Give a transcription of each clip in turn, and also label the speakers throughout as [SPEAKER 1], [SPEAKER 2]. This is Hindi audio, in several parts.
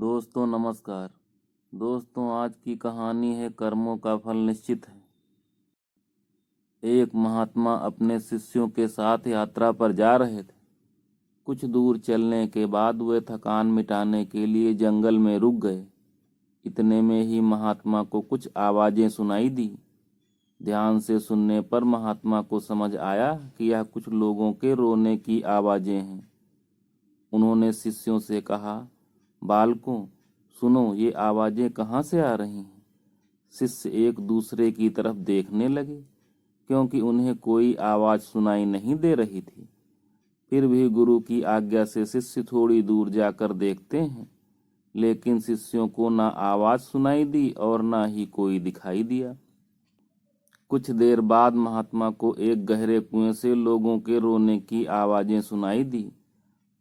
[SPEAKER 1] दोस्तों नमस्कार। दोस्तों आज की कहानी है कर्मों का फल निश्चित है। एक महात्मा अपने शिष्यों के साथ यात्रा पर जा रहे थे। कुछ दूर चलने के बाद वे थकान मिटाने के लिए जंगल में रुक गए। इतने में ही महात्मा को कुछ आवाजें सुनाई दी। ध्यान से सुनने पर महात्मा को समझ आया कि यह कुछ लोगों के रोने की आवाजें हैं। उन्होंने शिष्यों से कहा, बालकों सुनो, ये आवाजें कहाँ से आ रही हैं? शिष्य एक दूसरे की तरफ देखने लगे, क्योंकि उन्हें कोई आवाज सुनाई नहीं दे रही थी। फिर भी गुरु की आज्ञा से शिष्य थोड़ी दूर जाकर देखते हैं, लेकिन शिष्यों को ना आवाज सुनाई दी और ना ही कोई दिखाई दिया। कुछ देर बाद महात्मा को एक गहरे कुएं से लोगों के रोने की आवाजें सुनाई दी।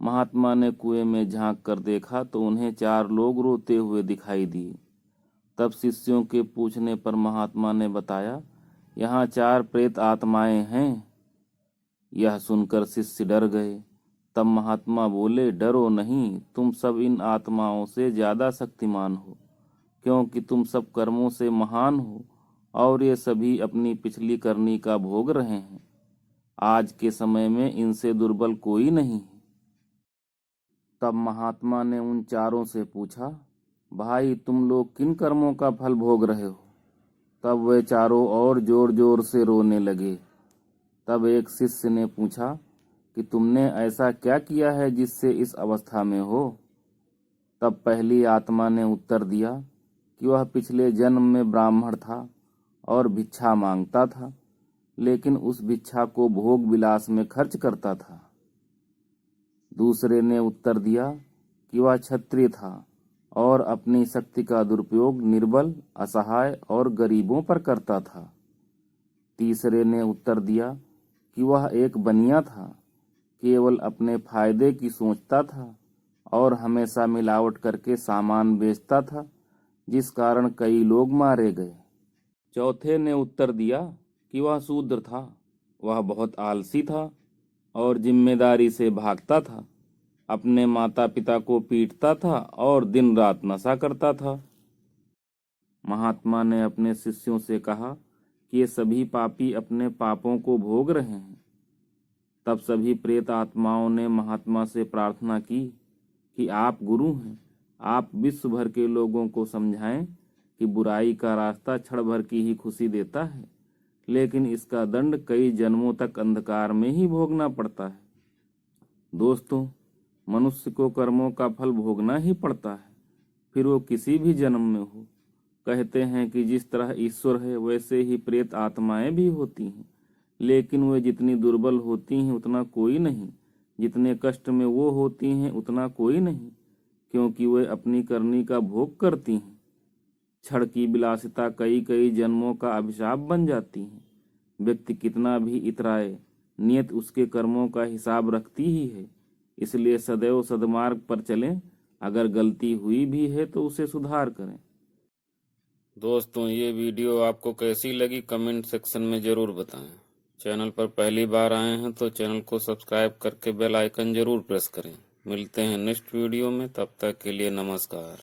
[SPEAKER 1] महात्मा ने कुएं में झांक कर देखा तो उन्हें 4 लोग रोते हुए दिखाई दिए। तब शिष्यों के पूछने पर महात्मा ने बताया, यहाँ 4 प्रेत आत्माएं हैं। यह सुनकर शिष्य डर गए। तब महात्मा बोले, डरो नहीं, तुम सब इन आत्माओं से ज्यादा शक्तिमान हो, क्योंकि तुम सब कर्मों से महान हो और ये सभी अपनी पिछली करनी का भोग रहे हैं। आज के समय में इनसे दुर्बल कोई नहीं है। तब महात्मा ने उन चारों से पूछा, भाई तुम लोग किन कर्मों का फल भोग रहे हो? तब वे चारों और जोर जोर से रोने लगे। तब एक शिष्य ने पूछा कि तुमने ऐसा क्या किया है जिससे इस अवस्था में हो? तब पहली आत्मा ने उत्तर दिया कि वह पिछले जन्म में ब्राह्मण था और भिक्षा मांगता था, लेकिन उस भिक्षा को भोग विलास में खर्च करता था। दूसरे ने उत्तर दिया कि वह क्षत्रिय था और अपनी शक्ति का दुरुपयोग निर्बल, असहाय और गरीबों पर करता था। तीसरे ने उत्तर दिया कि वह एक बनिया था, केवल अपने फायदे की सोचता था और हमेशा मिलावट करके सामान बेचता था, जिस कारण कई लोग मारे गए। चौथे ने उत्तर दिया कि वह शूद्र था, वह बहुत आलसी था और जिम्मेदारी से भागता था, अपने माता पिता को पीटता था और दिन रात नशा करता था। महात्मा ने अपने शिष्यों से कहा कि ये सभी पापी अपने पापों को भोग रहे हैं। तब सभी प्रेत आत्माओं ने महात्मा से प्रार्थना की कि आप गुरु हैं, आप विश्व भर के लोगों को समझाएं कि बुराई का रास्ता क्षण भर की ही खुशी देता है, लेकिन इसका दंड कई जन्मों तक अंधकार में ही भोगना पड़ता है। दोस्तों, मनुष्य को कर्मों का फल भोगना ही पड़ता है, फिर वो किसी भी जन्म में हो। कहते हैं कि जिस तरह ईश्वर है वैसे ही प्रेत आत्माएं भी होती हैं, लेकिन वे जितनी दुर्बल होती हैं उतना कोई नहीं, जितने कष्ट में वो होती हैं उतना कोई नहीं, क्योंकि वे अपनी करनी का भोग करती हैं। क्षण की विलासिता कई कई जन्मों का अभिशाप बन जाती है। व्यक्ति कितना भी इतराए, नियत उसके कर्मों का हिसाब रखती ही है। इसलिए सदैव सद्मार्ग पर चलें। अगर गलती हुई भी है तो उसे सुधार करें। दोस्तों, ये वीडियो आपको कैसी लगी कमेंट सेक्शन में जरूर बताएं। चैनल पर पहली बार आए हैं तो चैनल को सब्सक्राइब करके बेल आइकन जरूर प्रेस करें। मिलते हैं नेक्स्ट वीडियो में, तब तक के लिए नमस्कार।